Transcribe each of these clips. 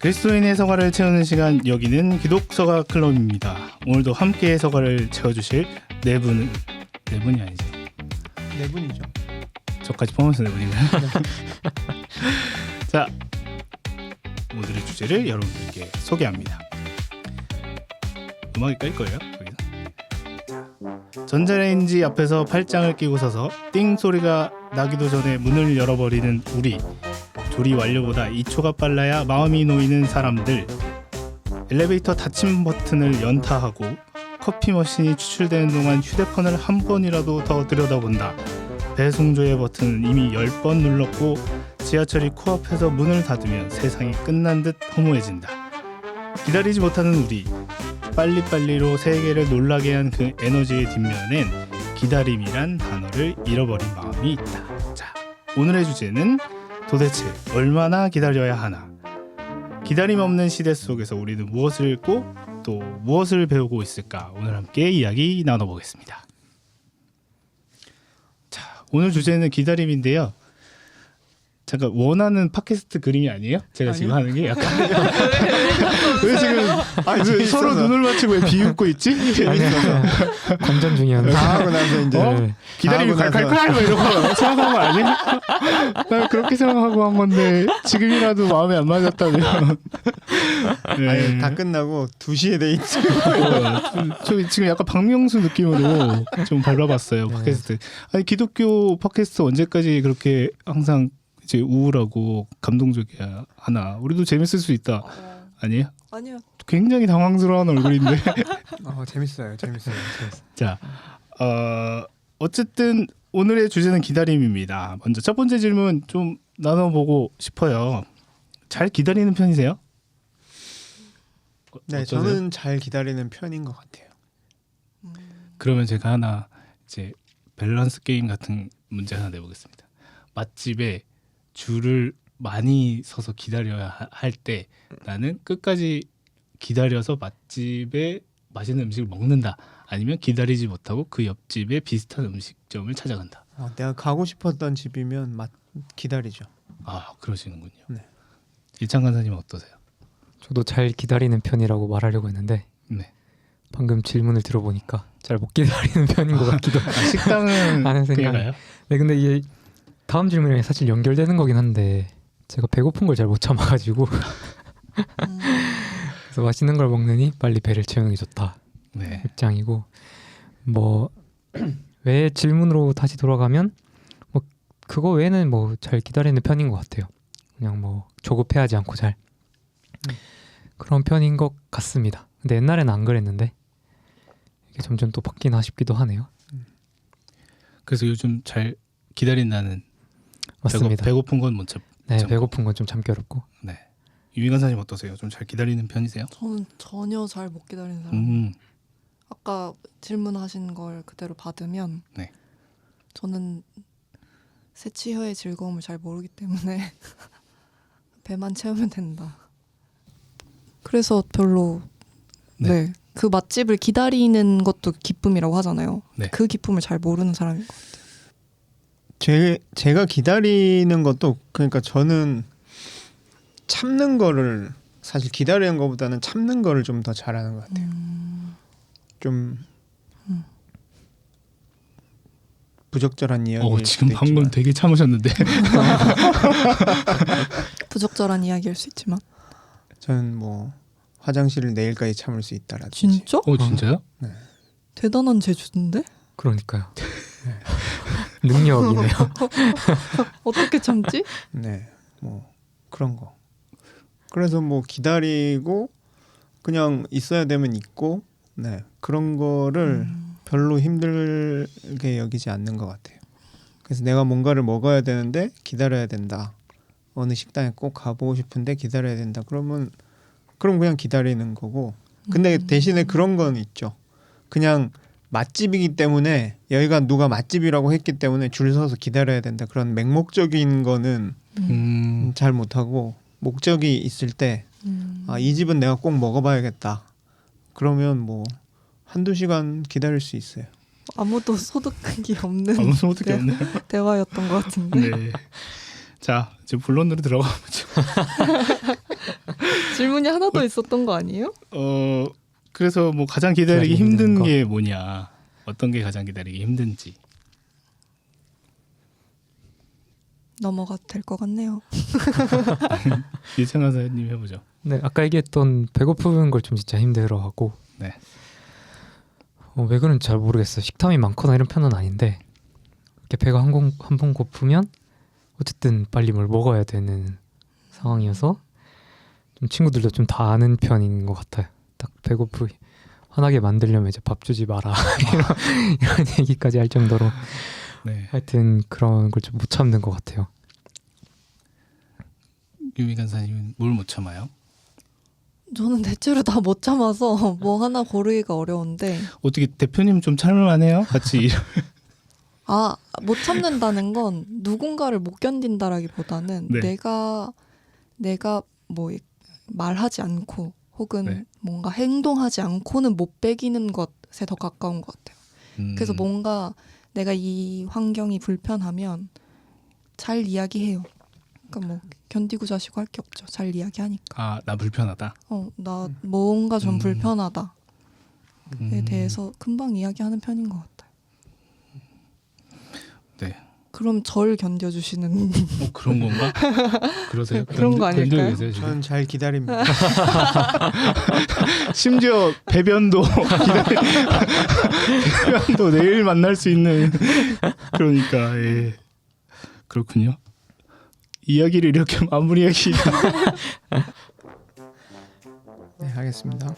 그리스도인의 서가를 채우는 시간, 여기는 기독서가 클럽입니다. 오늘도 함께 서가를 채워주실 네 분이 아니지. 네 분이죠. 저까지 포함해서 네 분인가요? 자, 오늘의 주제를 여러분들께 소개합니다. 음악이 깔 거예요? 여기서. 전자레인지 앞에서 팔짱을 끼고 서서 띵 소리가 나기도 전에 문을 열어버리는 우리. 조리 완료보다 2초가 빨라야 마음이 놓이는 사람들. 엘리베이터 닫힘 버튼을 연타하고 커피 머신이 추출되는 동안 휴대폰을 한 번이라도 더 들여다본다. 배송조의 버튼은 이미 10번 눌렀고 지하철이 코앞에서 문을 닫으면 세상이 끝난 듯 허무해진다. 기다리지 못하는 우리. 빨리빨리로 세계를 놀라게 한 그 에너지의 뒷면엔 기다림이란 단어를 잃어버린 마음이 있다. 자, 오늘의 주제는 도대체 얼마나 기다려야 하나? 기다림 없는 시대 속에서 우리는 무엇을 읽고 또 무엇을 배우고 있을까? 오늘 함께 이야기 나눠보겠습니다. 자, 오늘 주제는 기다림인데요. 잠깐, 원하는 팟캐스트 그림이 아니에요? 제가 지금 하는 게 약간 왜 지금 왜 서로 눈을 맞추고 왜 비웃고 있지? 관전 중이었는데 다 하고 나서 이제 기다림이 칼칼칼 뭐 이러고 생각한 거 아니야? 나 그렇게 생각하고 한 건데 지금이라도 마음에 안 맞았다면 네. 아니, 다 끝나고 2시에 돼 있지. 저 지금 약간 박명수 느낌으로 좀 밟아봤어요. 팟캐스트. 아니, 기독교 팟캐스트 언제까지 그렇게 항상 이제 우울하고 감동적이야 하나? 우리도 재밌을 수 있다. 아니에요? 아니요. 굉장히 당황스러운 얼굴인데. 재밌어요. 자, 어쨌든 오늘의 주제는 기다림입니다. 먼저 첫 번째 질문 좀 나눠보고 싶어요. 잘 기다리는 편이세요? 네, 어떠세요? 저는 잘 기다리는 편인 것 같아요. 그러면 제가 하나 이제 밸런스 게임 같은 문제 하나 내보겠습니다. 맛집에 줄을 많이 서서 기다려야 할 때 나는 끝까지 기다려서 맛집에 맛있는 음식을 먹는다. 아니면 기다리지 못하고 그 옆집에 비슷한 음식점을 찾아간다. 내가 가고 싶었던 집이면 기다리죠. 아, 그러시는군요. 네. 일창 간사님 어떠세요? 저도 잘 기다리는 편이라고 말하려고 했는데 네. 방금 질문을 들어보니까 잘 못 기다리는 편인 것 같기도 식당은 하는 그냥 생각이. 가요? 네, 근데 이게 다음 질문이랑 사실 연결되는 거긴 한데 제가 배고픈 걸 잘 못 참아가지고 그래서 맛있는 걸 먹느니 빨리 배를 채우는 게 좋다 네. 입장이고, 뭐 왜 질문으로 다시 돌아가면 뭐 그거 외에는 뭐 잘 기다리는 편인 것 같아요. 그냥 뭐 조급해하지 않고 잘 그런 편인 것 같습니다. 근데 옛날에는 안 그랬는데 이게 점점 또 바뀌나 싶기도 하네요. 그래서 요즘 잘 기다린다는. 맞습니다. 배고픈 건 못 참. 네, 참고. 배고픈 건 좀 참기 어렵고. 네. 유민 간사님 어떠세요? 좀 잘 기다리는 편이세요? 저는 전혀 잘 못 기다리는 사람. 아까 질문하신 걸 그대로 받으면 네. 저는 새치혀의 즐거움을 잘 모르기 때문에 배만 채우면 된다. 그래서 별로 네. 그 맛집을 기다리는 것도 기쁨이라고 하잖아요. 네. 그 기쁨을 잘 모르는 사람인 것 같아요. 제가 기다리는 것도, 그러니까 저는 참는 거를, 사실 기다리는 것보다는 참는 거를 좀 더 잘하는 것 같아요. 좀 부적절한 이야기일 지금 수도 방금 있지만. 되게 참으셨는데. 부적절한 이야기일 수 있지만. 저는 뭐 화장실을 내일까지 참을 수 있다라든지. 진짜? 진짜요? 대단한 재주인데? 그러니까요. 능력이네요. 어떻게 참지? 네, 뭐 그런 거. 그래서 뭐 기다리고 그냥 있어야 되면 있고, 네, 그런 거를 별로 힘들게 여기지 않는 것 같아요. 그래서 내가 뭔가를 먹어야 되는데 기다려야 된다. 어느 식당에 꼭 가보고 싶은데 기다려야 된다. 그럼 그냥 기다리는 거고. 근데 대신에 그런 건 있죠. 그냥 맛집이기 때문에, 여기가 누가 맛집이라고 했기 때문에 줄 서서 기다려야 된다. 그런 맹목적인 거는 잘 못하고, 목적이 있을 때 이 집은 내가 꼭 먹어봐야겠다. 그러면 뭐 한두 시간 기다릴 수 있어요. 아무도 소득이 없는 아무 소득이 없네요. 대화였던 것 같은데. 네. 자, 이제 본론으로 들어가 보죠. 질문이 하나 더 있었던 거 아니에요? 그래서 뭐 가장 기다리기 기다리는 힘든 거. 게 뭐냐, 어떤 게 가장 기다리기 힘든지. 넘어가도 될 것 같네요. 유창한 사님 해보죠. 네, 아까 얘기했던 배고픈 걸 좀 진짜 힘들어하고. 네. 왜 그런지 잘 모르겠어요. 식탐이 많거나 이런 편은 아닌데 이렇게 배가 한 번 고프면 어쨌든 빨리 뭘 먹어야 되는 상황이어서 좀 친구들도 좀 다 아는 편인 것 같아요. 딱 배고프게 화나게 만들려면 이제 밥 주지 마라 이런 얘기까지 할 정도로 네. 하여튼 그런 걸 좀 못 참는 것 같아요. 유미 간사님은 뭘 못 참아요? 저는 대체로 다 못 참아서 뭐 하나 고르기가 어려운데 어떻게 대표님 좀 참을만해요? 같이 못 참는다는 건 누군가를 못 견딘다라기보다는 네. 내가 뭐 말하지 않고 혹은 네. 뭔가 행동하지 않고는 못 배기는 것에 더 가까운 것 같아요. 그래서 뭔가 내가 이 환경이 불편하면 잘 이야기해요. 그러니까 뭐 견디고 자시고 할 게 없죠. 잘 이야기하니까. 나 불편하다. 나 뭔가 좀 불편하다에 음. 대해서 금방 이야기하는 편인 것 같아요. 네. 그럼 절 견뎌주시는 그런 건가? 그러세요? 그런 거 아닐까요? 견디고 계세요, 지금? 저는 잘 기다립니다. 심지어 배변도 배변도 내일 만날 수 있는 그러니까 예. 그렇군요. 이야기를 이렇게 마무리하기 네, 하겠습니다.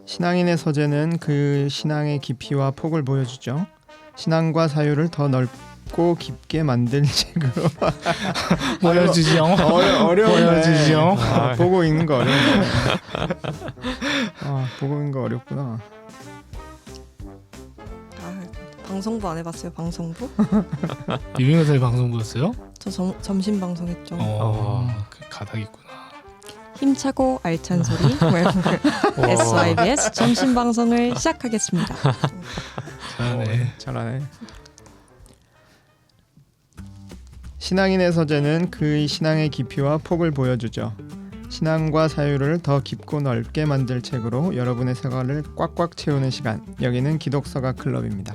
신앙인의 서재는 그 신앙의 깊이와 폭을 보여주죠. 신앙과 사유를 더 넓고 깊게 만들 책으로 보여주죠. 어려운데 보여주죠. 보고 읽는 거 어려운데 보고 읽는 거 어렵구나. 방송부 안 해봤어요? 방송부? 유미 간사님 방송 보셨어요? 저 점심 방송했죠. 그 가닥 있구나. 힘차고 알찬 소리 SYBS 점심 방송을 시작하겠습니다. 잘하네. 잘하네. 신앙인의 서재는 그의 신앙의 깊이와 폭을 보여주죠. 신앙과 사유를 더 깊고 넓게 만들 책으로 여러분의 생활을 꽉꽉 채우는 시간. 여기는 기독서가 클럽입니다.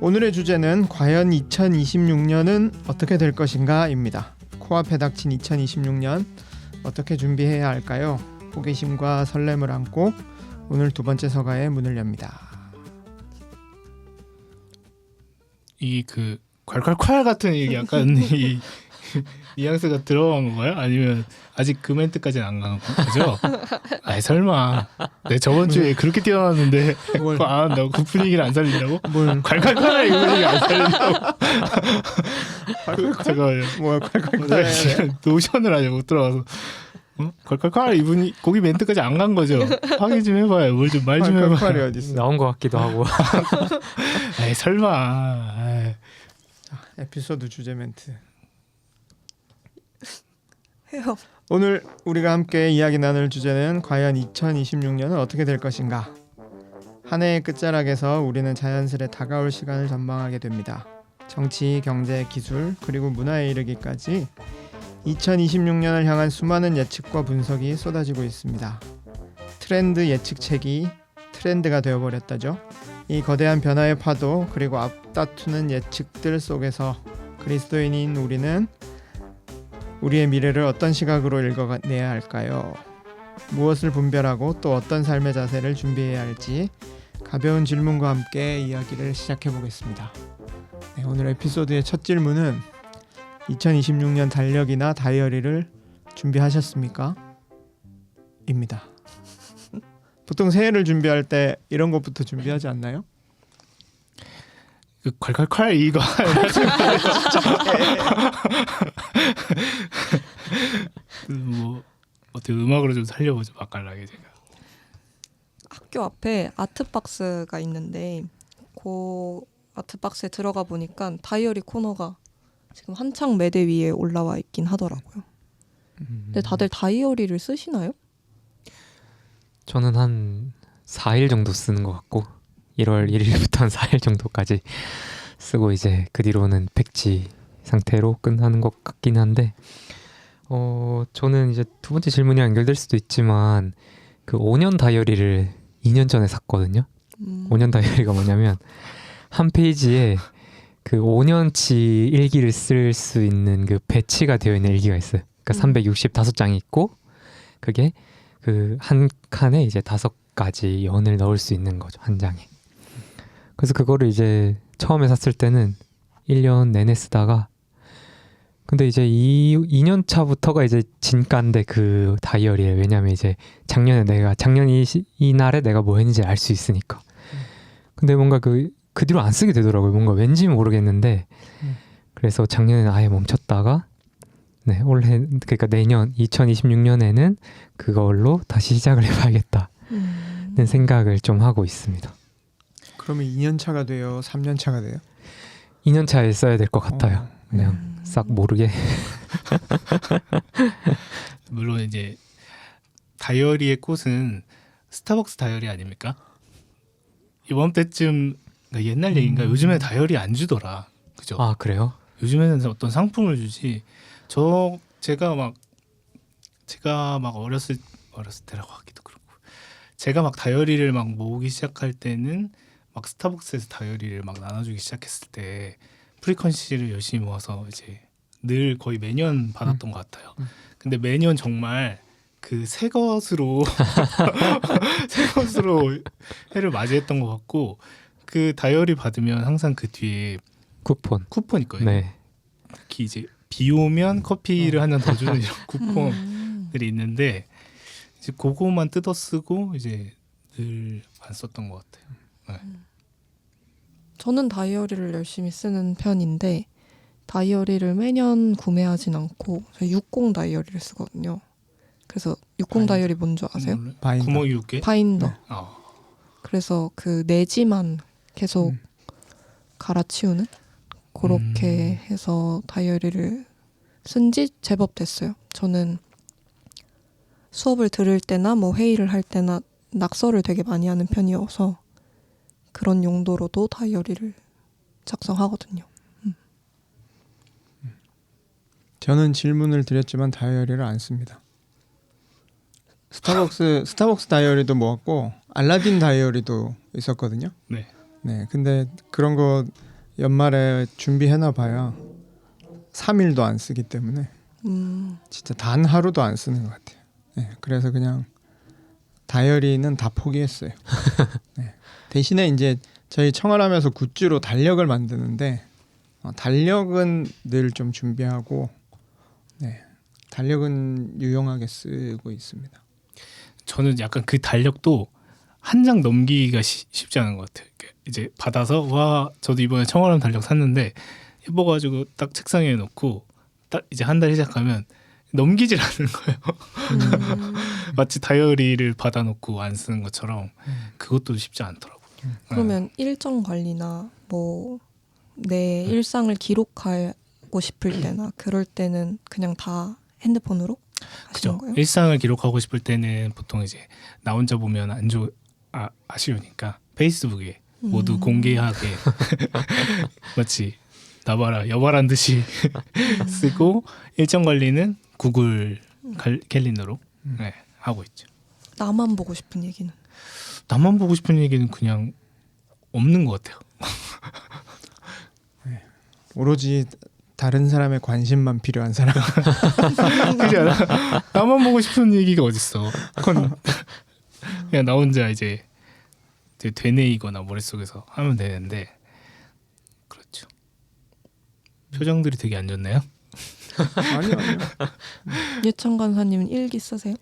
오늘의 주제는 과연 2026년은 어떻게 될 것인가입니다. 코앞에 닥친 2026년 어떻게 준비해야 할까요? 호기심과 설렘을 안고 오늘 두 번째 서가의 문을 엽니다. 이 그 콸콸콸 같은 얘기 약간 이 뉘앙스가 들어간 건가요? 아니면 아직 그 멘트까지는 안 간 거죠? 아이 설마 내 저번 주에 그렇게 뛰어났는데 그거 안 한다고? 그 분위기를 안 살린다고? 뭘 콸콸콸 이 분위기 안 살린다고? 잠깐만요. 뭐야 내가 콸콸콸 지금 노션을 아직 못 들어가서 콸콸콸 이분이 거기 멘트까지 안 간 거죠? 확인 좀 해봐요. 뭘 좀 말 좀 해봐요. 콸콸콸이 어디 있어? 나온 것 같기도 하고. 에이 설마. 에이. 에피소드 주제 멘트. 해요. 오늘 우리가 함께 이야기 나눌 주제는 과연 2026년은 어떻게 될 것인가? 한 해의 끝자락에서 우리는 자연스레 다가올 시간을 전망하게 됩니다. 정치, 경제, 기술, 그리고 문화에 이르기까지 2026년을 향한 수많은 예측과 분석이 쏟아지고 있습니다. 트렌드 예측책이 트렌드가 되어버렸다죠. 이 거대한 변화의 파도 그리고 앞다투는 예측들 속에서 그리스도인인 우리는 우리의 미래를 어떤 시각으로 읽어내야 할까요? 무엇을 분별하고 또 어떤 삶의 자세를 준비해야 할지 가벼운 질문과 함께 이야기를 시작해 보겠습니다. 네, 오늘 에피소드의 첫 질문은 2026년 달력이나 다이어리를 준비하셨습니까? 입니다. 보통 새해를 준비할 때 이런 것부터 준비하지 않나요? 그 콸콸콸 이거 뭐 어떻게 음악으로 좀 살려보죠. 맛깔나게 제가. 학교 앞에 아트박스가 있는데 그 아트박스에 들어가 보니까 다이어리 코너가 지금 한창 매대 위에 올라와 있긴 하더라고요. 근데 다들 다이어리를 쓰시나요? 저는 한 4일 정도 쓰는 것 같고 1월 1일부터 한 4일 정도까지 쓰고 이제 그 뒤로는 백지 상태로 끝나는 것 같긴 한데 저는 이제 두 번째 질문이 연결될 수도 있지만 그 5년 다이어리를 2년 전에 샀거든요. 5년 다이어리가 뭐냐면 한 페이지에 그 5년치 일기를 쓸 수 있는 그 배치가 되어 있는 일기가 있어요. 그러니까 365장이 있고 그게 그 한 칸에 이제 5가지 연을 넣을 수 있는 거죠. 한 장에. 그래서 그거를 이제 처음에 샀을 때는 1년 내내 쓰다가 근데 이제 2년 차부터가 이제 진가인데 그 다이어리에 왜냐면 이제 작년 이 날에 내가 뭐 했는지 알 수 있으니까. 근데 뭔가 그 뒤로 안 쓰게 되더라고요. 뭔가 왠지 모르겠는데 그래서 작년에는 아예 멈췄다가 네 올해 그러니까 내년 2026년에는 그걸로 다시 시작을 해봐야겠다는 생각을 좀 하고 있습니다. 그러면 2년 차가 돼요? 3년 차가 돼요? 2년 차에 써야 될 것 같아요. 그냥 싹 모르게. 물론 이제 다이어리의 꽃은 스타벅스 다이어리 아닙니까? 이번 때쯤 그러니까 옛날 얘기인가 요즘에 다이어리 안 주더라. 그죠? 아 그래요? 요즘에는 어떤 상품을 주지. 제가 막 어렸을 때라고 하기도 그렇고 제가 막 다이어리를 막 모으기 시작할 때는 막 스타벅스에서 다이어리를 막 나눠주기 시작했을 때 프리퀀시를 열심히 모아서 이제 늘 거의 매년 받았던 것 같아요. 근데 매년 정말 그 새 것으로 해를 맞이했던 것 같고 그 다이어리 받으면 항상 그 뒤에 쿠폰이 있거든요. 네. 특히 이제 비 오면 커피를 한 잔 더 주는 이런 쿠폰들이 있는데 이제 그거만 뜯어 쓰고 이제 늘 안 썼던 것 같아요. 네. 저는 다이어리를 열심히 쓰는 편인데 다이어리를 매년 구매하진 않고 저 60 다이어리를 쓰거든요. 그래서 60 다이어리 뭔지 아세요? 바인더. 구멍 6개? 바인더. 네. 그래서 그 내지만 계속 갈아치우는 그렇게 해서 다이어리를 쓴 지 제법 됐어요. 저는 수업을 들을 때나 뭐 회의를 할 때나 낙서를 되게 많이 하는 편이어서 그런 용도로도 다이어리를 작성하거든요. 저는 질문을 드렸지만 다이어리를 안 씁니다. 스타벅스 다이어리도 모았고 알라딘 다이어리도 있었거든요. 네. 네, 근데 그런 거 연말에 준비해놔 봐야 3일도 안 쓰기 때문에 진짜 단 하루도 안 쓰는 것 같아요. 네, 그래서 그냥 다이어리는 다 포기했어요. 네. 대신에 이제 저희 청활하면서 굿즈로 달력을 만드는데 달력은 늘 좀 준비하고 네, 달력은 유용하게 쓰고 있습니다. 저는 약간 그 달력도 한 장 넘기기가 쉽지 않은 것 같아요. 이제 받아서 와 저도 이번에 청원함 달력 샀는데 예뻐가지고 딱 책상에 놓고 딱 이제 한 달 시작하면 넘기질 않는 거예요. 마치 다이어리를 받아놓고 안 쓰는 것처럼 그것도 쉽지 않더라고요. 그러면 일정 관리나 뭐 내 일상을 기록하고 싶을 때나 그럴 때는 그냥 다 핸드폰으로 하시는 그죠. 거예요? 일상을 기록하고 싶을 때는 보통 이제 나 혼자 보면 아쉬우니까 페이스북에 모두 공개하게 마치 나봐라 여봐란 듯이 쓰고 일정 관리는 구글 캘린더로 네, 하고 있죠. 나만 보고 싶은 얘기는? 나만 보고 싶은 얘기는 그냥 없는 것 같아요. 오로지 다른 사람의 관심만 필요한 사람. 그렇지 않아? 나만 보고 싶은 얘기가 어딨어. 그건 그냥 나 혼자 이제 되뇌이거나 머릿속에서 하면 되는데 그렇죠. 표정들이 되게 안 좋네요. 아니요. 예찬 간사님은 일기 쓰세요?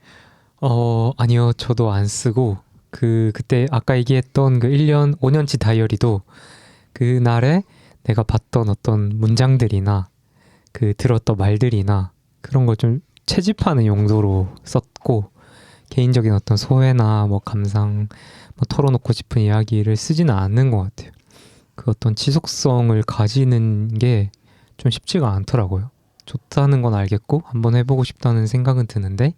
아니요. 저도 안 쓰고 그때 아까 얘기했던 그 1년 5년치 다이어리도 그날에 내가 봤던 어떤 문장들이나 그 들었던 말들이나 그런 걸 좀 채집하는 용도로 썼고 개인적인 어떤 소회나 뭐 감상 뭐 털어놓고 싶은 이야기를 쓰지는 않는 것 같아요. 그 어떤 지속성을 가지는 게 좀 쉽지가 않더라고요. 좋다는 건 알겠고 한번 해보고 싶다는 생각은 드는데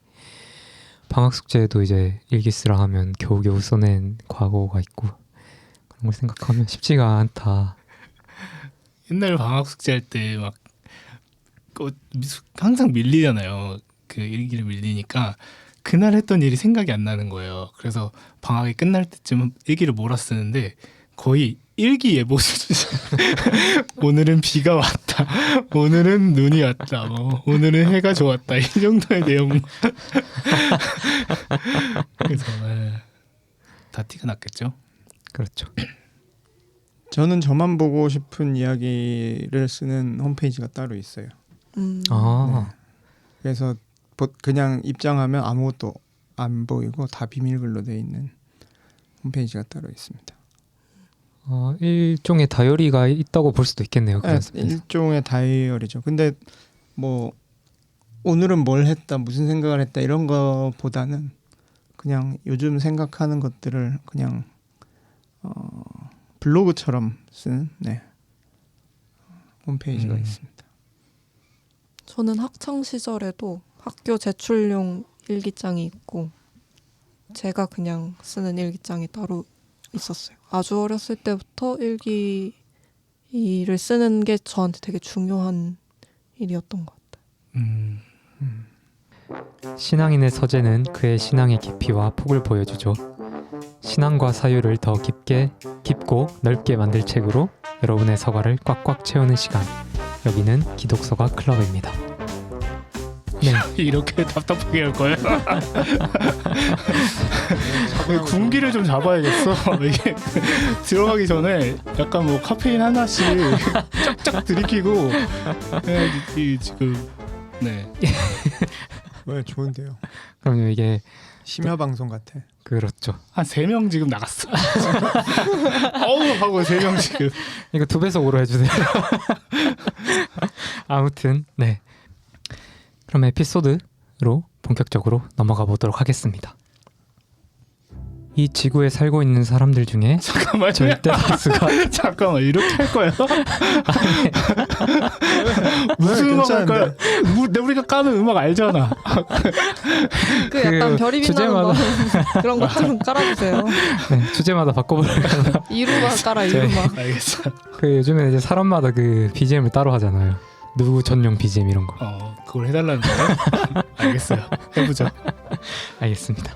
방학 숙제에도 이제 일기 쓰라 하면 겨우겨우 써낸 과거가 있고 그런 걸 생각하면 쉽지가 않다. 옛날 방학 숙제할 때 막 항상 밀리잖아요. 그 일기를 밀리니까 그날 했던 일이 생각이 안 나는 거예요. 그래서 방학이 끝날 때쯤 일기를 몰아 쓰는데 거의 일기 예보 수준. 오늘은 비가 왔다. 오늘은 눈이 왔다. 뭐 오늘은 해가 좋았다. 이 정도의 내용. 그래서 다 티가 났겠죠. 그렇죠. 저는 저만 보고 싶은 이야기를 쓰는 홈페이지가 따로 있어요. 아, 그래서 그냥 입장하면 아무것도 안 보이고 다 비밀글로 돼 있는 홈페이지가 따로 있습니다. 일종의 다이어리가 있다고 볼 수도 있겠네요. 네, 그런 면에서. 일종의 다이어리죠. 근데 뭐 오늘은 뭘 했다, 무슨 생각을 했다 이런 거보다는 그냥 요즘 생각하는 것들을 그냥 블로그처럼 쓴 홈페이지가 있습니다. 저는 학창 시절에도 학교 제출용 일기장이 있고 제가 그냥 쓰는 일기장이 따로 있었어요. 아주 어렸을 때부터 일기를 쓰는 게 저한테 되게 중요한 일이었던 것 같아요. 신앙인의 서재는 그의 신앙의 깊이와 폭을 보여주죠. 신앙과 사유를 더 깊고 넓게 만들 책으로 여러분의 서가를 꽉꽉 채우는 시간. 여기는 기독서가 클럽입니다. 네, 이렇게 답답하게 할 거야? 군기를 좀 잡아야겠어. 이게 들어가기 전에 약간 뭐 카페인 하나씩 쫙쫙 들이키고 지금 왜 좋은데요? 그럼 이게 심야 방송 같아. 그렇죠. 한 3명 지금 나갔어. 어우 하고 3명 지금. 이거 2배속으로 해주세요. 아무튼 네. 그럼 에피소드로 본격적으로 넘어가 보도록 하겠습니다. 이 지구에 살고 있는 사람들 중에 잠깐만 절대 다수가 잠깐만 이렇게 할 거야? 무슨 음악 할 거야? 우리가 까는 음악 알잖아. 그 약간 별이 빛나는 주제마다- 거 그런 것 좀 깔아주세요. 네, 주제마다 바꿔보려고. 이루마 깔아 이루마. 알겠어. 그 요즘에 이제 사람마다 그 BGM을 따로 하잖아요. 누구 전용 BGM 이런 거. 그걸 해달라는 거야? 알겠어요. 해보자. 알겠습니다.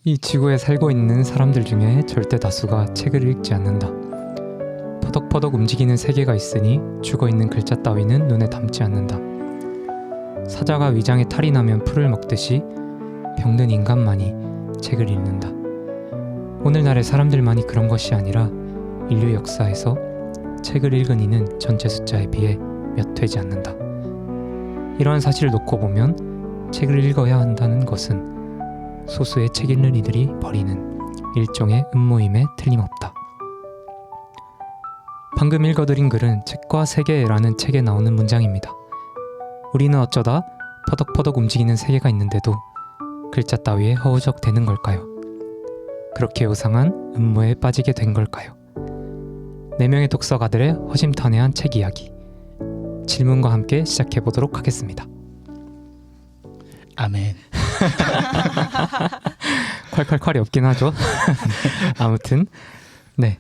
이 지구에 살고 있는 사람들 중에 절대 다수가 책을 읽지 않는다. 퍼덕퍼덕 움직이는 세계가 있으니 죽어있는 글자 따위는 눈에 담지 않는다. 사자가 위장에 탈이 나면 풀을 먹듯이 병든 인간만이 책을 읽는다. 오늘날의 사람들만이 그런 것이 아니라 인류 역사에서 책을 읽은 이는 전체 숫자에 비해 몇 되지 않는다. 이러한 사실을 놓고 보면 책을 읽어야 한다는 것은 소수의 책 읽는 이들이 벌이는 일종의 음모임에 틀림없다. 방금 읽어드린 글은 책과 세계라는 책에 나오는 문장입니다. 우리는 어쩌다 퍼덕퍼덕 움직이는 세계가 있는데도 글자 따위에 허우적대는 걸까요? 그렇게 요상한 음모에 빠지게 된 걸까요? 4명의 독서가들의 허심탄회한 책 이야기. 질문과 함께 시작해보도록 하겠습니다. 아멘. 콸콸콸이 없긴 하죠. 아무튼 네,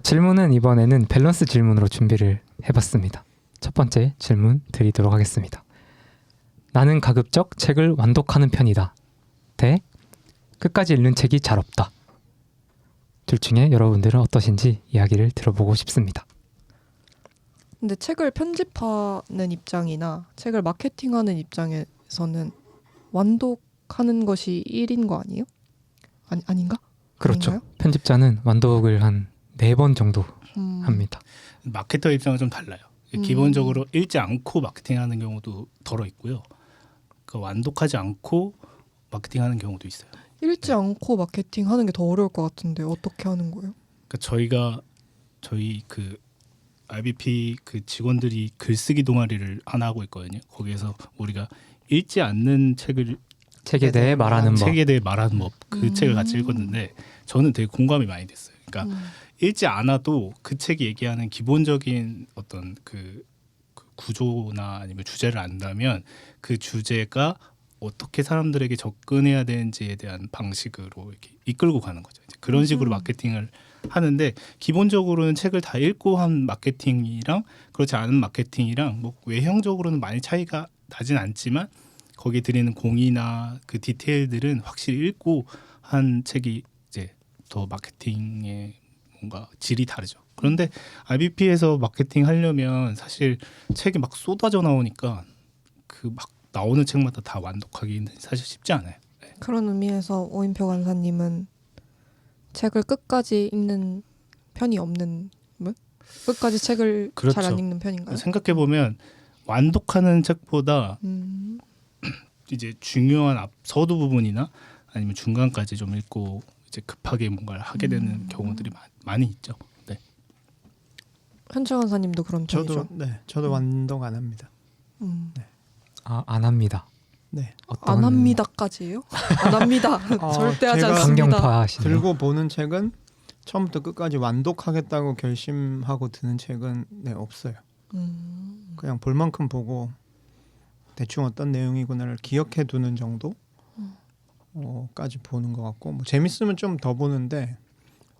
질문은 이번에는 밸런스 질문으로 준비를 해봤습니다. 첫 번째 질문 드리도록 하겠습니다. 나는 가급적 책을 완독하는 편이다. 대 끝까지 읽는 책이 잘 없다. 둘 중에 여러분들은 어떠신지 이야기를 들어보고 싶습니다. 근데 책을 편집하는 입장이나 책을 마케팅하는 입장에서는 완독하는 것이 1인 거 아니에요? 아닌가? 그렇죠. 아닌가요? 편집자는 완독을 한 4번 정도 음. 합니다. 마케터 입장은 좀 달라요. 기본적으로 읽지 않고 마케팅하는 경우도 덜어 있고요. 그 완독하지 않고 마케팅하는 경우도 있어요. 읽지 않고 마케팅하는 게 더 어려울 것 같은데 어떻게 하는 거예요? 그러니까 저희 그 RBP 그 직원들이 글쓰기 동아리를 하나 하고 있거든요. 거기에서 우리가 읽지 않는 책에 대해 말하는 법. 책에 대해 말하는 법 그 책을 같이 읽었는데 저는 되게 공감이 많이 됐어요. 그러니까 읽지 않아도 그 책이 얘기하는 기본적인 어떤 그 구조나 아니면 주제를 안다면 그 주제가 어떻게 사람들에게 접근해야 되는지에 대한 방식으로 이렇게 이끌고 가는 거죠. 이제 그런 식으로 마케팅을 하는데 기본적으로는 책을 다 읽고 한 마케팅이랑 그렇지 않은 마케팅이랑 뭐 외형적으로는 많이 차이가 나진 않지만 거기에 드리는 공이나 그 디테일들은 확실히 읽고 한 책이 이제 더 마케팅의 뭔가 질이 다르죠. 그런데 IBP에서 마케팅 하려면 사실 책이 막 쏟아져 나오니까 그 막 나오는 책마다 다 완독하기는 사실 쉽지 않아요. 네. 그런 의미에서 오인표 간사님은 책을 끝까지 읽는 편이 없는 분? 끝까지 책을 그렇죠. 잘 안 읽는 편인가요? 생각해 보면 완독하는 책보다 이제 중요한 서두 부분이나 아니면 중간까지 좀 읽고 이제 급하게 뭔가를 하게 되는 경우들이 많이 있죠. 네. 현철 간사님도 그런 편이죠? 저도 완독 안 합니다. 안 합니다. 네. 어떤 안 합니다까지예요? 안 합니다. 절대 하지 제가 않습니다. 강경파시네요. 들고 보는 책은 처음부터 끝까지 완독하겠다고 결심하고 드는 책은 없어요. 그냥 볼 만큼 보고 대충 어떤 내용이구나를 기억해 두는 정도 까지 보는 것 같고 뭐 재밌으면 좀 더 보는데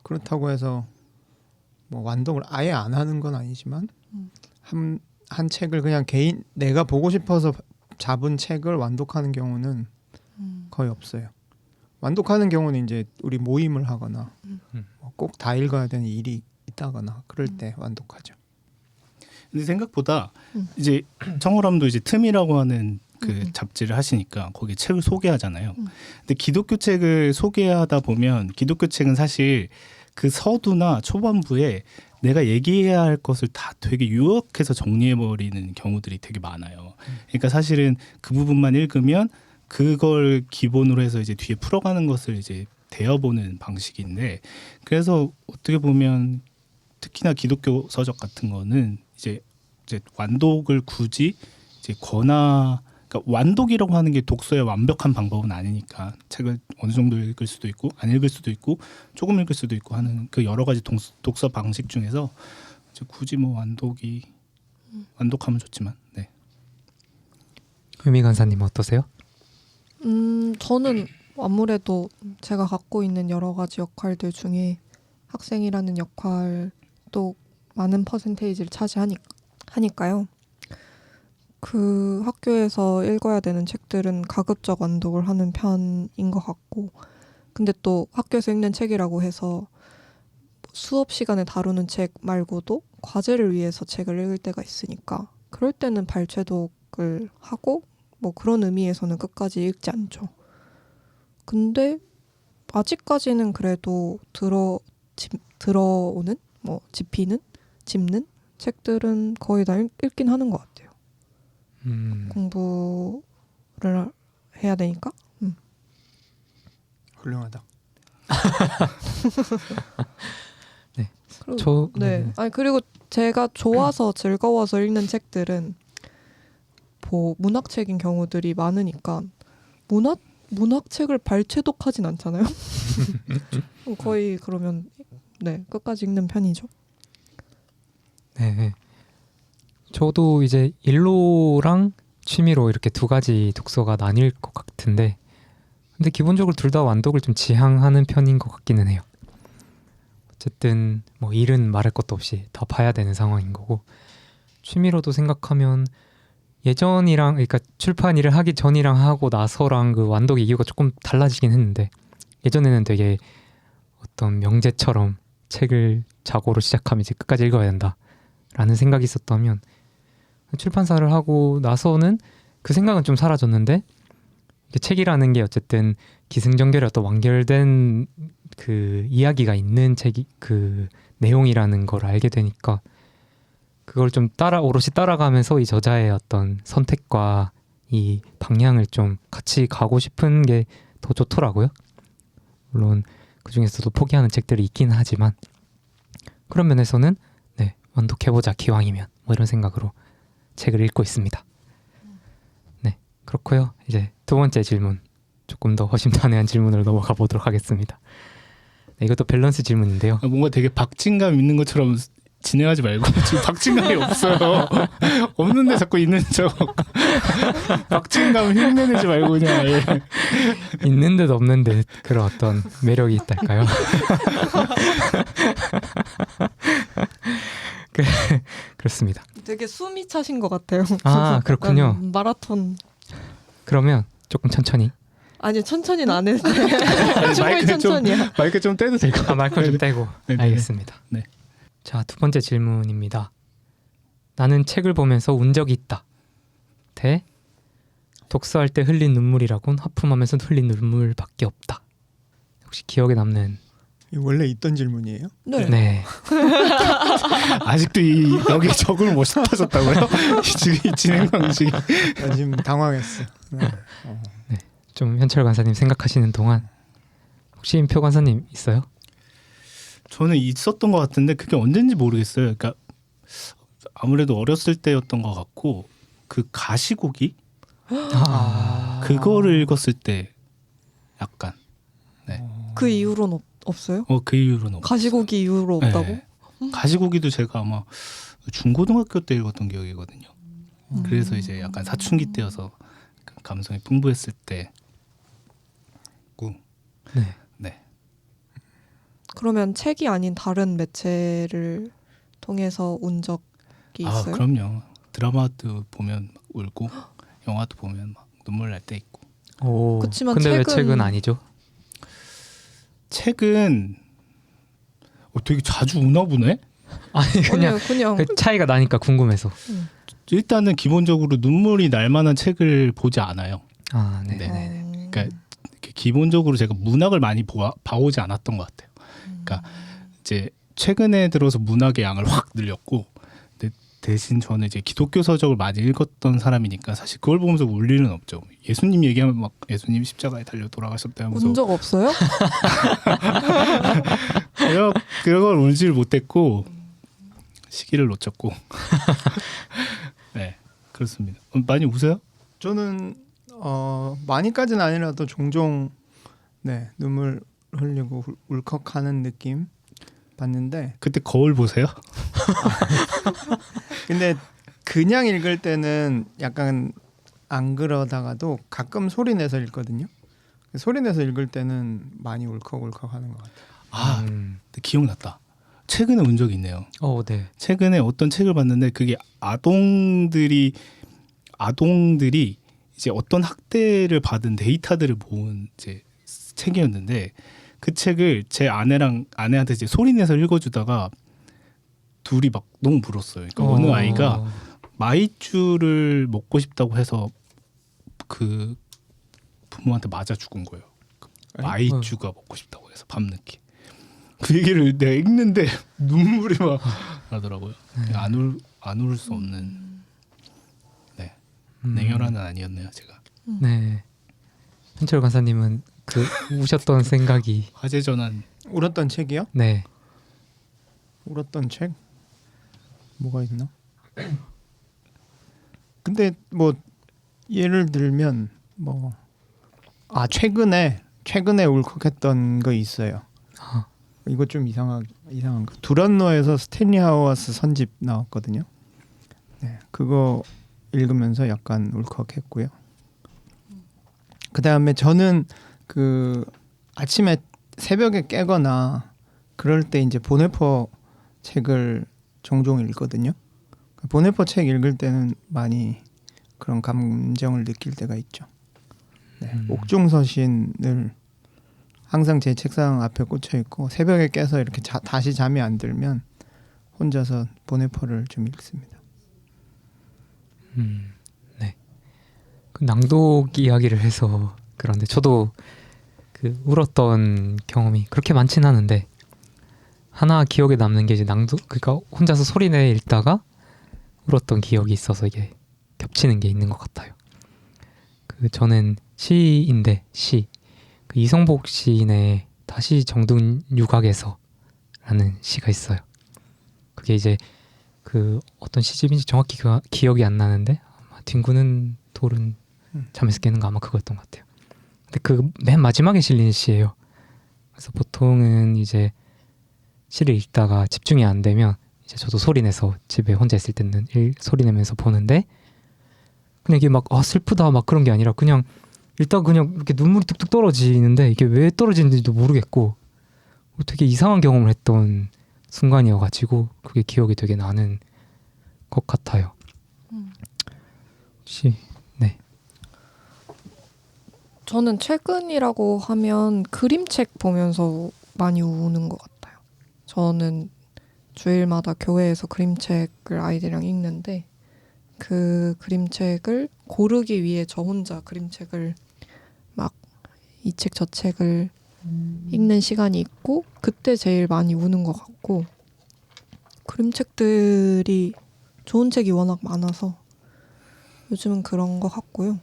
그렇다고 해서 뭐 완독을 아예 안 하는 건 아니지만 한 책을 그냥 개인 내가 보고 싶어서 잡은 책을 완독하는 경우는 거의 없어요. 완독하는 경우는 이제 우리 모임을 하거나 꼭 다 읽어야 되는 일이 있다거나 그럴 때 완독하죠. 근데 생각보다 이제 청월함도 이제 틈이라고 하는 그 잡지를 하시니까 거기에 책을 소개하잖아요. 근데 기독교 책을 소개하다 보면 기독교 책은 사실 그 서두나 초반부에 내가 얘기해야 할 것을 다 되게 요약해서 정리해버리는 경우들이 되게 많아요. 그러니까 사실은 그 부분만 읽으면 그걸 기본으로 해서 이제 뒤에 풀어가는 것을 이제 대어보는 방식인데 그래서 어떻게 보면 특히나 기독교 서적 같은 거는 이제 완독을 굳이 이제 그러니까 완독이라고 하는 게 독서의 완벽한 방법은 아니니까 책을 어느 정도 읽을 수도 있고 안 읽을 수도 있고 조금 읽을 수도 있고 하는 그 여러 가지 독서 방식 중에서 이제 굳이 뭐 완독하면 좋지만 네. 유미 간사님 어떠세요? 저는 아무래도 제가 갖고 있는 여러 가지 역할들 중에 학생이라는 역할도 많은 퍼센테이지를 차지하니까요. 그 학교에서 읽어야 되는 책들은 가급적 완독을 하는 편인 것 같고 근데 또 학교에서 읽는 책이라고 해서 수업 시간에 다루는 책 말고도 과제를 위해서 책을 읽을 때가 있으니까 그럴 때는 발췌독을 하고 뭐 그런 의미에서는 끝까지 읽지 않죠. 근데 아직까지는 그래도 들어오는 뭐 짚는 책들은 거의 다 읽긴 하는 것 같아요. 공부를 해야 되니까. 훌륭하다. 네. 그리고, 네. 아니 그리고 제가 좋아서 즐거워서 읽는 책들은 문학책인 경우들이 많으니까 문학책을 발췌독하진 않잖아요. 거의 그러면 끝까지 읽는 편이죠. 네. 저도 이제 일로랑 취미로 이렇게 두 가지 독서가 나뉠 것 같은데 근데 기본적으로 둘 다 완독을 좀 지향하는 편인 것 같기는 해요. 어쨌든 뭐 일은 말할 것도 없이 다 봐야 되는 상황인 거고 취미로도 생각하면 예전이랑 그러니까 출판 일을 하기 전이랑 하고 나서랑 그 완독의 이유가 조금 달라지긴 했는데 예전에는 되게 어떤 명제처럼 책을 자고로 시작하면 이제 끝까지 읽어야 된다라는 생각이 있었다면 출판사를 하고 나서는 그 생각은 좀 사라졌는데 이게 책이라는 게 어쨌든 기승전결의 어떤 완결된 그 이야기가 있는 책이 그 내용이라는 걸 알게 되니까 그걸 좀 오롯이 따라가면서 이 저자의 어떤 선택과 이 방향을 좀 같이 가고 싶은 게 더 좋더라고요. 물론 그 중에서도 포기하는 책들이 있긴 하지만 그런 면에서는 완독해보자 기왕이면 뭐 이런 생각으로 책을 읽고 있습니다. 네, 그렇고요. 이제 두 번째 질문 조금 더 허심탄회한 질문으로 넘어가 보도록 하겠습니다. 네, 이것도 밸런스 질문인데요. 뭔가 되게 박진감 있는 것처럼 진행하지 말고 지금 박진감이 없어요. 없는데 자꾸 있는 척. 박진감 흉내내지 말고 그냥 아예. 있는 듯 없는 듯 그런 어떤 매력이 있달까요? 그렇습니다. 되게 숨이 차신 것 같아요. 아, 그렇군요. 약간 마라톤. 그러면 조금 천천히. 아니 천천히는 안 해도 돼. 충분히 마이크 좀- 천천히야. 마이크 좀 떼도 될 것 같아요. 마이크 좀 떼고. 네, 네. 알겠습니다. 네. 자, 두 번째 질문입니다. 나는 책을 보면서 운 적이 있다. 대 독서할 때 흘린 눈물이라곤 하품하면서 흘린 눈물밖에 없다. 혹시 기억에 남는? 이거 원래 있던 질문이에요? 네. 네. 아직도 여기 적을 못 찾았다고요? 지금 이 진행 방식이. 나 지금 당황했어. 네. 좀 현철 관사님 생각하시는 동안 혹시 임표 관사님 있어요? 저는 있었던 것 같은데 그게 언젠지 모르겠어요. 그러니까 아무래도 어렸을 때였던 것 같고 그 가시고기 그거를 읽었을 때 약간 그 이후로는 없어요? 그 이후로는 가시고기 이후로 네. 없다고? 가시고기도 제가 아마 중고등학교 때 읽었던 기억이거든요. 그래서 이제 약간 사춘기 때여서 그 감성이 풍부했을 때. 네. 네. 그러면 책이 아닌 다른 매체를 통해서 운 적이 있어요? 그럼요. 드라마도 보면 막 울고 영화도 보면 막 눈물 날 때 있고. 오. 그치만 근데 왜 책은- 책은 아니죠? 책은 되게 자주 우나 보네. 아니 그냥 그냥 그 차이가 나니까 궁금해서. 일단은 기본적으로 눈물이 날 만한 책을 보지 않아요. 아, 네. 네. 그러니까 이렇게 기본적으로 제가 문학을 많이 봐오지 않았던 것 같아요. 그러니까 이제 최근에 들어서 문학의 양을 확 늘렸고, 근데 대신 저는 이제 기독교 서적을 많이 읽었던 사람이니까 사실 그걸 보면서 울 일은 없죠. 예수님 얘기하면 막 예수님 십자가에 달려 돌아가셨다 하면서 운 적 없어요? 제가 그걸 울지를 못했고 시기를 놓쳤고. 네, 그렇습니다. 많이 우세요? 저는 많이까지는 아니라도 종종 네 눈물 흘리고 울컥하는 느낌 받는데 그때 거울 보세요? 근데 그냥 읽을 때는 약간 안 그러다가도 가끔 소리 내서 읽거든요. 소리 내서 읽을 때는 많이 울컥울컥하는 것 같아요. 근데 기억났다. 최근에 운 적이 있네요. 네. 최근에 어떤 책을 봤는데 그게 아동들이 이제 어떤 학대를 받은 데이터들을 모은 이제 책이었는데 그 책을 제 아내한테 이제 소리 내서 읽어주다가 둘이 막 너무 울었어요. 그러니까 어느 아이가 마이쮸를 먹고 싶다고 해서 그 부모한테 맞아 죽은 거예요. 마이쮸가 먹고 싶다고 해서 밤늦게. 그 얘기를 내가 읽는데 눈물이 막 나더라고요. 안 울 수 없는 냉혈한은 아니었네요, 제가. 네. 현철 간사님은 그 우셨던 생각이 화재 전환. 울었던 책이요? 네. 울었던 책 뭐가 있나? 근데 뭐 예를 들면 뭐 최근에 울컥했던 거 있어요. 이거 좀 이상한 거. 두란노에서 스탠리 하워스 선집 나왔거든요. 네, 그거 읽으면서 약간 울컥했고요. 그 다음에 저는 그 아침에 새벽에 깨거나 그럴 때 이제 보네포 책을 종종 읽거든요. 보네포 책 읽을 때는 많이 그런 감정을 느낄 때가 있죠. 네, 옥중서신을 항상 제 책상 앞에 꽂혀 있고 새벽에 깨서 이렇게 다시 잠이 안 들면 혼자서 보네포를 좀 읽습니다. 네. 그 낭독 이야기를 해서 그런데 저도 그 울었던 경험이 그렇게 많진 않은데 하나 기억에 남는 게 이제 낭독, 그러니까 혼자서 소리내 읽다가 울었던 기억이 있어서 이게 겹치는 게 있는 것 같아요. 그 저는 시인데 그 이성복 시인의 다시 정든 유곽에서라는 시가 있어요. 그게 이제 그 어떤 시집인지 정확히 기억이 안 나는데 아마 뒹구는 돌은 잠에서 깨는가 아마 그거였던 것 같아요. 근데 그 맨 마지막에 실린 시예요. 그래서 보통은 이제 시를 읽다가 집중이 안 되면 이제 저도 소리 내서 집에 혼자 있을 때는 소리 내면서 보는데 그냥 이게 막 슬프다 막 그런 게 아니라 그냥 일단 그냥 이렇게 눈물이 뚝뚝 떨어지는데 이게 왜 떨어지는지도 모르겠고 되게 이상한 경험을 했던 순간이어가지고 그게 기억이 되게 나는 것 같아요. 혹시 네. 저는 최근이라고 하면 그림책 보면서 많이 우는 것 같아요. 저는 주일마다 교회에서 그림책을 아이들이랑 읽는데 그 그림책을 고르기 위해 저 혼자 그림책을 막 이 책 저 책을 읽는 시간이 있고 그때 제일 많이 우는 것 같고 그림책들이 좋은 책이 워낙 많아서 요즘은 그런 것 같고요.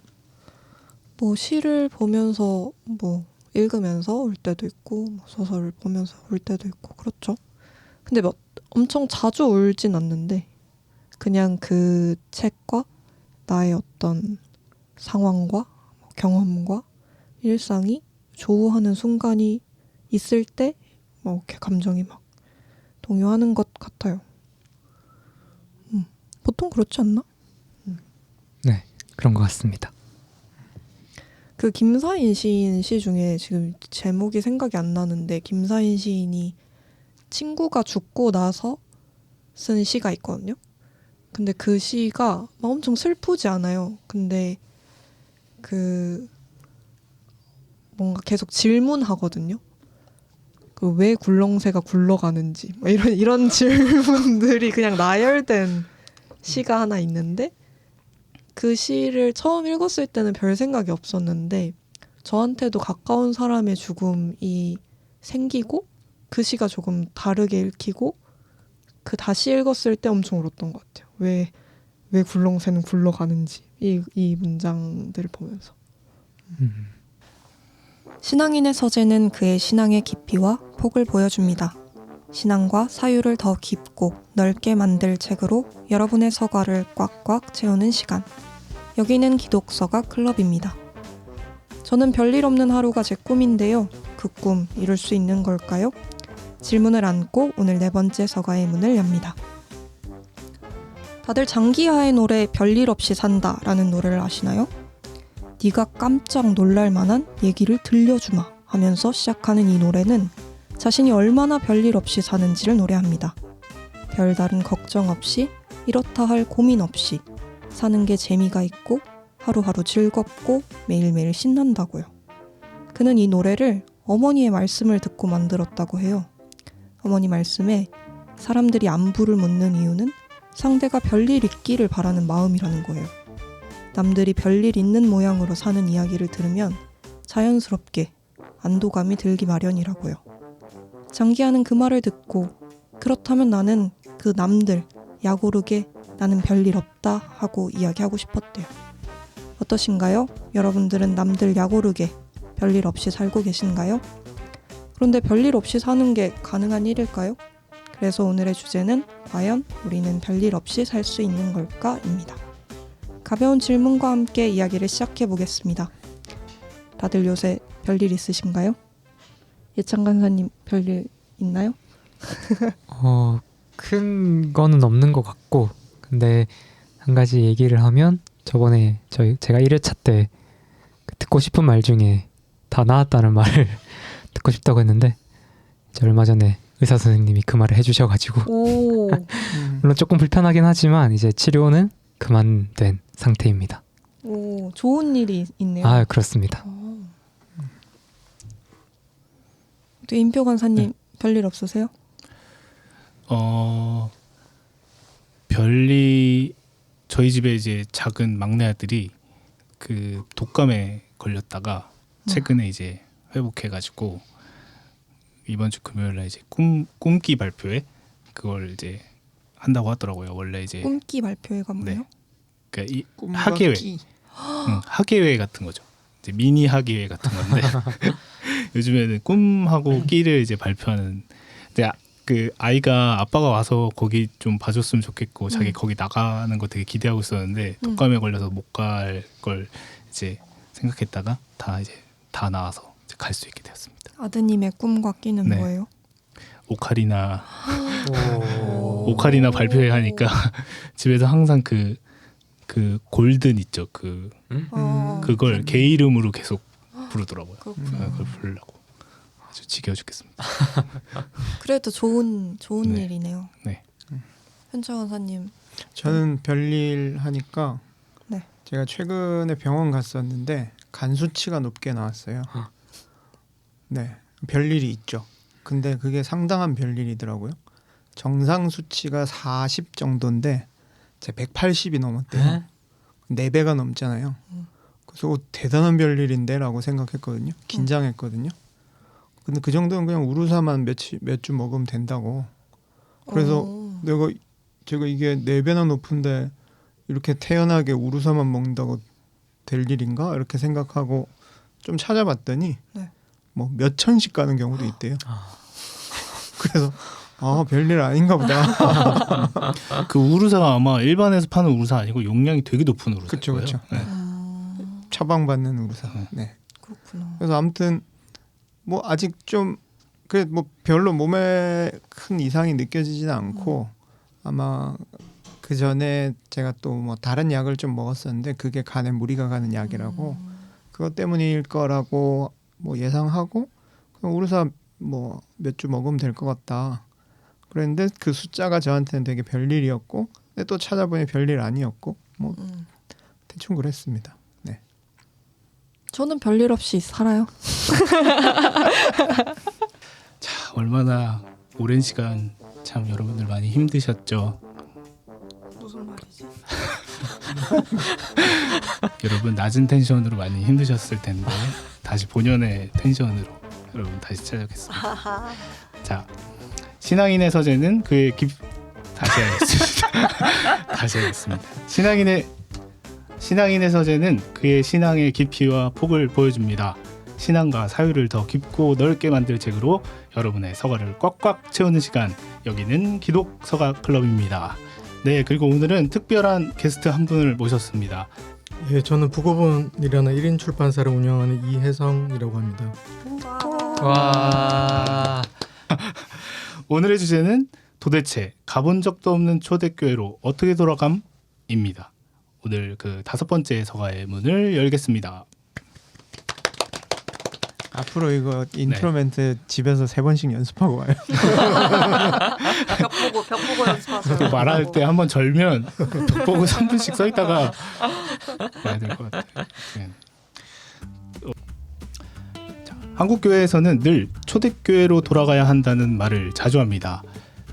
뭐 시를 보면서 뭐 읽으면서 울 때도 있고 뭐 소설을 보면서 울 때도 있고 그렇죠. 근데 뭐 엄청 자주 울진 않는데 그냥 그 책과 나의 어떤 상황과 경험과 일상이 조우하는 순간이 있을 때 뭐 이렇게 감정이 막 동요하는 것 같아요. 보통 그렇지 않나? 네, 그런 것 같습니다. 그 김사인 시인 시 중에 지금 제목이 생각이 안 나는데 김사인 시인이 친구가 죽고 나서 쓴 시가 있거든요. 근데 그 시가 막 엄청 슬프지 않아요. 근데 그 뭔가 계속 질문하거든요. 그 왜 굴렁쇠가 굴러가는지 뭐 이런 질문들이 그냥 나열된 시가 하나 있는데 그 시를 처음 읽었을 때는 별 생각이 없었는데 저한테도 가까운 사람의 죽음이 생기고 그 시가 조금 다르게 읽히고 그 다시 읽었을 때 엄청 울었던 것 같아요. 왜 굴렁쇠는 굴러가는지 이 문장들을 보면서. 신앙인의 서재는 그의 신앙의 깊이와 폭을 보여줍니다. 신앙과 사유를 더 깊고 넓게 만들 책으로 여러분의 서가를 꽉꽉 채우는 시간. 여기는 기독서가 클럽입니다. 저는 별일 없는 하루가 제 꿈인데요. 그 꿈 이룰 수 있는 걸까요? 질문을 안고 오늘 4번째 서가의 문을 엽니다. 다들 장기하의 노래 별일 없이 산다 라는 노래를 아시나요? 네가 깜짝 놀랄 만한 얘기를 들려주마 하면서 시작하는 이 노래는 자신이 얼마나 별일 없이 사는지를 노래합니다. 별다른 걱정 없이 이렇다 할 고민 없이 사는 게 재미가 있고 하루하루 즐겁고 매일매일 신난다고요. 그는 이 노래를 어머니의 말씀을 듣고 만들었다고 해요. 어머니 말씀에 사람들이 안부를 묻는 이유는 상대가 별일 있기를 바라는 마음이라는 거예요. 남들이 별일 있는 모양으로 사는 이야기를 들으면 자연스럽게 안도감이 들기 마련이라고요. 장기하는 그 말을 듣고 그렇다면 나는 그 남들 야고르게 나는 별일 없다 하고 이야기하고 싶었대요. 어떠신가요? 여러분들은 남들 야고르게 별일 없이 살고 계신가요? 그런데 별일 없이 사는 게 가능한 일일까요? 그래서 오늘의 주제는 과연 우리는 별일 없이 살 수 있는 걸까?입니다. 가벼운 질문과 함께 이야기를 시작해 보겠습니다. 다들 요새 별일 있으신가요? 예찬 간사님 별일 있나요? 큰 거는 없는 것 같고 근데 한 가지 얘기를 하면 저번에 제가 1회차 때 듣고 싶은 말 중에 다 나았다는 말을 듣고 싶다고 했는데 이제 얼마 전에 의사 선생님이 그 말을 해주셔가지고 오, 물론 조금 불편하긴 하지만 이제 치료는 그만된 상태입니다. 오 좋은 일이 있네요. 아 그렇습니다. 임표 간사님 별일 없으세요? 별리 저희 집에 이제 작은 막내 아들이 그 독감에 걸렸다가 최근에 이제 회복해가지고 이번 주 금요일 날 이제 꿈기 발표회 그걸 이제 한다고 하더라고요. 원래 이제 꿈기 발표회가 뭐예요? 네. 그러니까 이 꿈과 학예회, 끼. 학예회 같은 거죠. 이제 미니 학예회 같은 건데 요즘에는 꿈하고 끼를 이제 발표하는. 근데 그 아이가 아빠가 와서 거기 좀 봐줬으면 좋겠고 자기 거기 나가는 거 되게 기대하고 있었는데 독감에 걸려서 못 갈 걸 이제 생각했다가 다 나와서 갈 수 있게 되었습니다. 아드님의 꿈과 끼는 네. 뭐예요? 오카리나 오. 오카리나 발표회 하니까 집에서 항상 그 골든 있죠. 그걸 개 이름으로 계속 부르더라고요. 그렇구나. 그걸 부르려고 아주 지겨워 죽겠습니다. 그래도 좋은 네. 일이네요. 네. 현창 원사님. 저는 별일 하니까 네. 제가 최근에 병원 갔었는데 간 수치가 높게 나왔어요. 네, 별일이 있죠. 근데 그게 상당한 별일이더라고요. 정상 수치가 40 정도인데 제 180이 넘었대요. 4배가 넘잖아요. 그래서 대단한 별일인데라고 생각했거든요. 긴장했거든요. 근데 그 정도는 그냥 우루사만 몇 주 먹으면 된다고. 그래서 제가 이게 4배나 높은데 이렇게 태연하게 우루사만 먹는다고 될 일인가 이렇게 생각하고 좀 찾아봤더니 네. 뭐 몇 천씩 가는 경우도 있대요. 그래서 별일 아닌가 보다. 그 우루사가 아마 일반에서 파는 우루사 아니고 용량이 되게 높은 우루사일 그쵸, 거예요. 그쵸. 네. 처방받는 우루사. 네. 그렇구나. 그래서 아무튼 뭐 아직 좀 그래 뭐 별로 몸에 큰 이상이 느껴지지는 않고 아마 그 전에 제가 또 뭐 다른 약을 좀 먹었었는데 그게 간에 무리가 가는 약이라고 그것 때문일 거라고 뭐 예상하고 그냥 우루사 뭐 몇 주 먹으면 될 것 같다. 그랬는데 그 숫자가 저한테는 되게 별일이었고 근데 또 찾아보니 별일 아니었고 뭐 대충 그랬습니다. 네. 저는 별일 없이 살아요. 자, 얼마나 오랜 시간 참 여러분들 많이 힘드셨죠. 무슨 말이지? 여러분 낮은 텐션으로 많이 힘드셨을 텐데 다시 본연의 텐션으로 여러분 다시 찾아뵙겠습니다. 자, 신앙인의 서재는 그의 다시 하겠습니다. 다시 하겠습니다. 신앙인의 서재는 그의 신앙의 깊이와 폭을 보여줍니다. 신앙과 사유를 더 깊고 넓게 만들 책으로 여러분의 서가를 꽉꽉 채우는 시간, 여기는 기독 서가 클럽입니다. 네, 그리고 오늘은 특별한 게스트 한 분을 모셨습니다. 예, 저는 북어본이라는 1인 출판사를 운영하는 이혜성이라고 합니다. 와. 오늘의 주제는 도대체 가본 적도 없는 초대교회로 어떻게 돌아감입니다. 오늘 그 5번째 서가의 문을 열겠습니다. 앞으로 이거 인트로 멘트 집에서 3번씩 연습하고 와요. 벽 보고 연습하세요. 또 말할 때 한번 절면 벽 보고 3분씩 써 있다가 봐야 될 것 같아요. 네. 자, 한국 교회에서는 늘 초대교회로 돌아가야 한다는 말을 자주 합니다.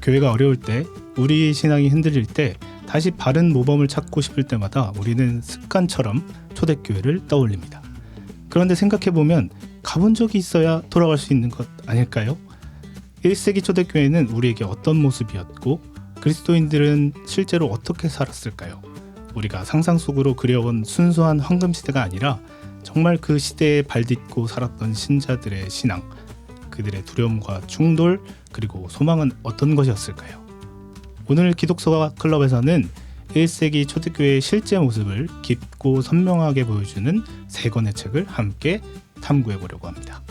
교회가 어려울 때, 우리 신앙이 흔들릴 때, 다시 바른 모범을 찾고 싶을 때마다 우리는 습관처럼 초대교회를 떠올립니다. 그런데 생각해보면 가본 적이 있어야 돌아갈 수 있는 것 아닐까요? 1세기 초대교회는 우리에게 어떤 모습이었고 그리스도인들은 실제로 어떻게 살았을까요? 우리가 상상 속으로 그려온 순수한 황금시대가 아니라 정말 그 시대에 발딛고 살았던 신자들의 신앙, 그들의 두려움과 충돌, 그리고 소망은 어떤 것이었을까요? 오늘 기독서가 클럽에서는 1세기 초대교회의 실제 모습을 깊고 선명하게 보여주는 3권의 책을 함께 탐구해 보려고 합니다.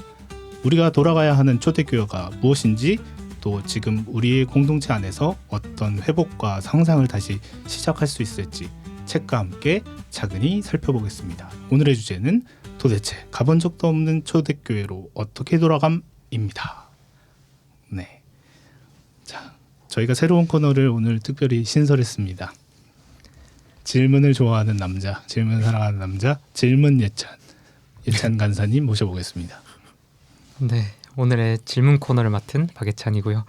우리가 돌아가야 하는 초대교회가 무엇인지, 또 지금 우리의 공동체 안에서 어떤 회복과 상상을 다시 시작할 수 있을지 책과 함께 차근히 살펴보겠습니다. 오늘의 주제는 도대체 가본 적도 없는 초대교회로 어떻게 돌아감입니다. 네, 자, 저희가 새로운 코너를 오늘 특별히 신설했습니다. 질문을 좋아하는 남자, 질문 사랑하는 남자, 질문 예찬 간사님 모셔보겠습니다. 네, 오늘의 질문 코너를 맡은 박예찬이고요.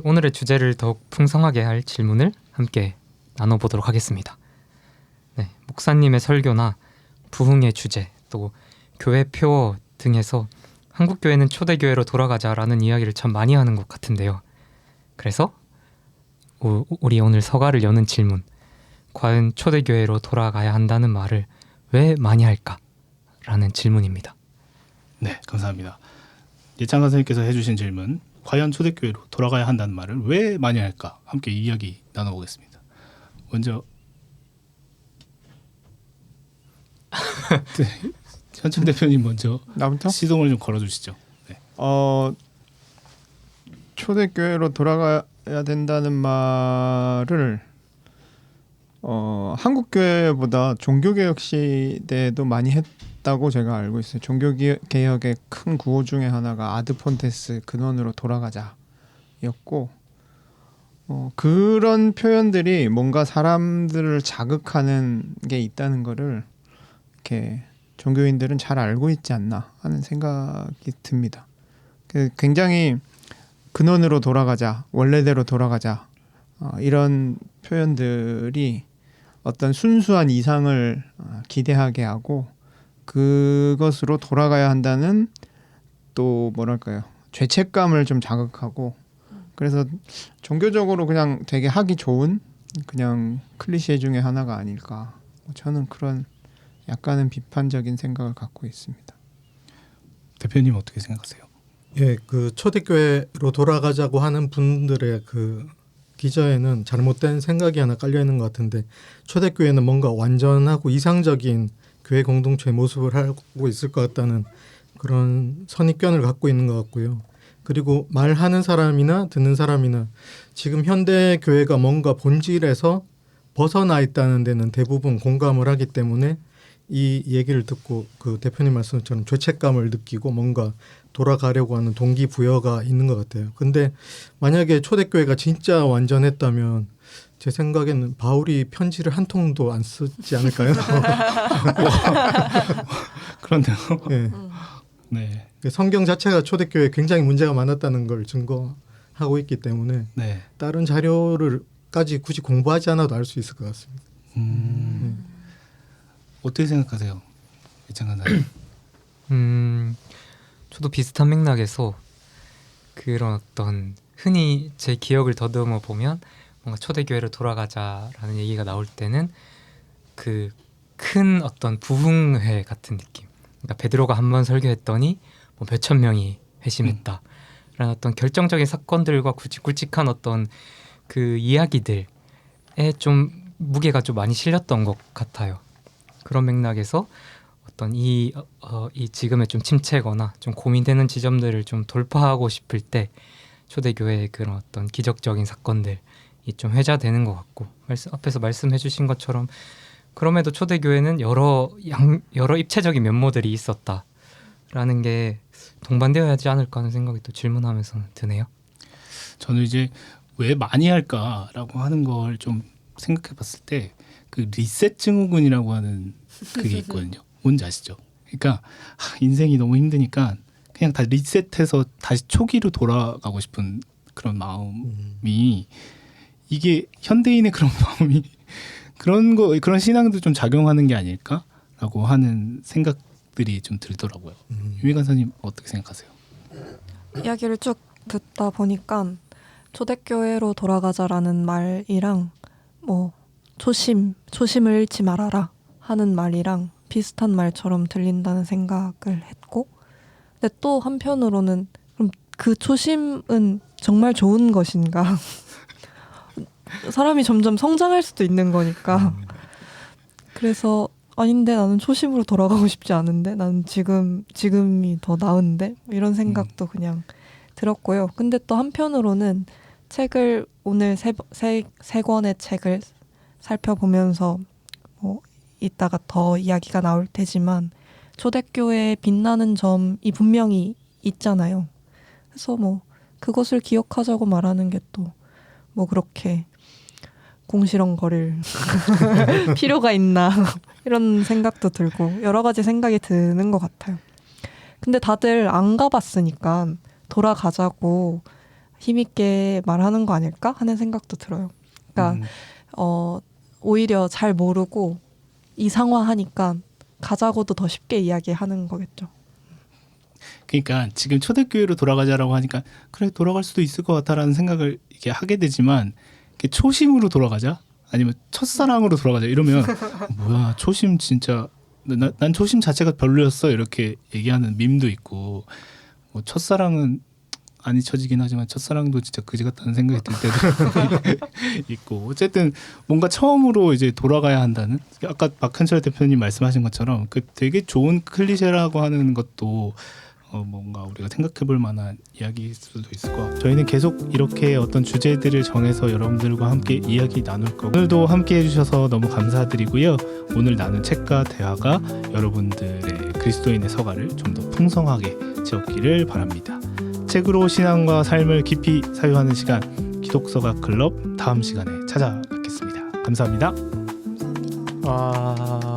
오늘의 주제를 더욱 풍성하게 할 질문을 함께 나눠보도록 하겠습니다. 네, 목사님의 설교나 부흥의 주제, 또 교회 표 등에서 한국 교회는 초대교회로 돌아가자라는 이야기를 참 많이 하는 것 같은데요. 그래서 우리 오늘 서가를 여는 질문, 과연 초대교회로 돌아가야 한다는 말을 왜 많이 할까? 라는 질문입니다. 네, 감사합니다. 예찬 간사님께서 해주신 질문, 과연 초대교회로 돌아가야 한다는 말을 왜 많이 할까? 함께 이야기 나눠보겠습니다. 먼저 현철 대표님 먼저 나부터? 시동을 좀 걸어주시죠. 네. 초대교회로 돌아가야 된다는 말을 한국 교회보다 종교개혁 시대에도 많이 했다고 제가 알고 있어요. 종교개혁의 큰 구호 중에 하나가 아드폰테스 근원으로 돌아가자였고 그런 표현들이 뭔가 사람들을 자극하는 게 있다는 거를 이렇게 종교인들은 잘 알고 있지 않나 하는 생각이 듭니다. 굉장히 근원으로 돌아가자, 원래대로 돌아가자 이런 표현들이 어떤 순수한 이상을 기대하게 하고 그것으로 돌아가야 한다는 또 뭐랄까요 죄책감을 좀 자극하고 그래서 종교적으로 그냥 되게 하기 좋은 그냥 클리셰 중에 하나가 아닐까 저는 그런 약간은 비판적인 생각을 갖고 있습니다. 대표님 어떻게 생각하세요? 예, 그 초대교회로 돌아가자고 하는 분들의 그 기저에는 잘못된 생각이 하나 깔려 있는 것 같은데 초대교회는 뭔가 완전하고 이상적인 교회 공동체의 모습을 하고 있을 것 같다는 그런 선입견을 갖고 있는 것 같고요. 그리고 말하는 사람이나 듣는 사람이나 지금 현대 교회가 뭔가 본질에서 벗어나 있다는 데는 대부분 공감을 하기 때문에 이 얘기를 듣고 그 대표님 말씀처럼 죄책감을 느끼고 뭔가 돌아가려고 하는 동기부여가 있는 것 같아요. 근데 만약에 초대교회가 진짜 완전했다면 제 생각에는 바울이 편지를 한 통도 안 쓰지 않을까요? 그런데요. 네. 네. 성경 자체가 초대교회에 굉장히 문제가 많았다는 걸 증거하고 있기 때문에 네. 다른 자료를까지 굳이 공부하지 않아도 알 수 있을 것 같습니다. 어떻게 생각하세요? 이창관 사님. 저도 비슷한 맥락에서 그런 어떤 흔히 제 기억을 더듬어 보면 뭔가 초대교회로 돌아가자라는 얘기가 나올 때는 그 큰 어떤 부흥회 같은 느낌. 그러니까 베드로가 한 번 설교했더니 뭐 몇천 명이 회심했다라는 어떤 결정적인 사건들과 굵직굵직한 어떤 그 이야기들에 좀 무게가 좀 많이 실렸던 것 같아요. 그런 맥락에서 어떤 이 지금의 좀 침체거나 좀 고민되는 지점들을 좀 돌파하고 싶을 때 초대교회의 그런 어떤 기적적인 사건들이 좀 회자되는 것 같고 앞에서 말씀해주신 것처럼 그럼에도 초대교회는 여러 입체적인 면모들이 있었다라는 게 동반되어야 하지 않을까 하는 생각이 또 질문하면서 드네요. 저는 이제 왜 많이 할까라고 하는 걸 좀 생각해봤을 때 그 리셋 증후군이라고 하는 그게 있거든요. 뭔지 아시죠? 그러니까 인생이 너무 힘드니까 그냥 다 리셋해서 다시 초기로 돌아가고 싶은 그런 마음이 이게 현대인의 그런 마음이 그런 신앙도 좀 작용하는 게 아닐까라고 하는 생각들이 좀 들더라고요. 유미 간사님 어떻게 생각하세요? 이야기를 쭉 듣다 보니까 초대교회로 돌아가자라는 말이랑 뭐 초심을 잃지 말아라 하는 말이랑 비슷한 말처럼 들린다는 생각을 했고 근데 또 한편으로는 그럼 그 초심은 정말 좋은 것인가? 사람이 점점 성장할 수도 있는 거니까 그래서 아닌데 나는 초심으로 돌아가고 싶지 않은데 나는 지금이 더 나은데 이런 생각도 그냥 들었고요. 근데 또 한편으로는 책을 오늘 세 권의 책을 살펴보면서 뭐 이따가 더 이야기가 나올 테지만 초대교회의 빛나는 점이 분명히 있잖아요. 그래서 뭐 그것을 기억하자고 말하는 게 또 뭐 그렇게 공시렁거릴 필요가 있나 이런 생각도 들고 여러 가지 생각이 드는 것 같아요. 근데 다들 안 가봤으니까 돌아가자고 힘있게 말하는 거 아닐까 하는 생각도 들어요. 그러니까 오히려 잘 모르고 이상화하니까 가자고도 더 쉽게 이야기하는 거겠죠. 그러니까 지금 초대교회로 돌아가자라고 하니까 그래 돌아갈 수도 있을 것 같다라는 생각을 이렇게 하게 되지만 초심으로 돌아가자 아니면 첫사랑으로 돌아가자 이러면 뭐야 초심 진짜 난 초심 자체가 별로였어 이렇게 얘기하는 밈도 있고 뭐 첫사랑은 안 잊혀지긴 하지만 첫사랑도 진짜 그지 같다는 생각이 들 때도 있고 어쨌든 뭔가 처음으로 이제 돌아가야 한다는 아까 박현철 대표님 말씀하신 것처럼 그 되게 좋은 클리셰라고 하는 것도 뭔가 우리가 생각해볼 만한 이야기일 수도 있을 것 같고 저희는 계속 이렇게 어떤 주제들을 정해서 여러분들과 함께 이야기 나눌 거고 오늘도 함께 해주셔서 너무 감사드리고요. 오늘 나눈 책과 대화가 여러분들의 그리스도인의 서가를 좀 더 풍성하게 채웠기를 바랍니다. 책으로 신앙과 삶을 깊이 사유하는 시간 기독서가 클럽 다음 시간에 찾아뵙겠습니다. 감사합니다. 감사합니다. 와.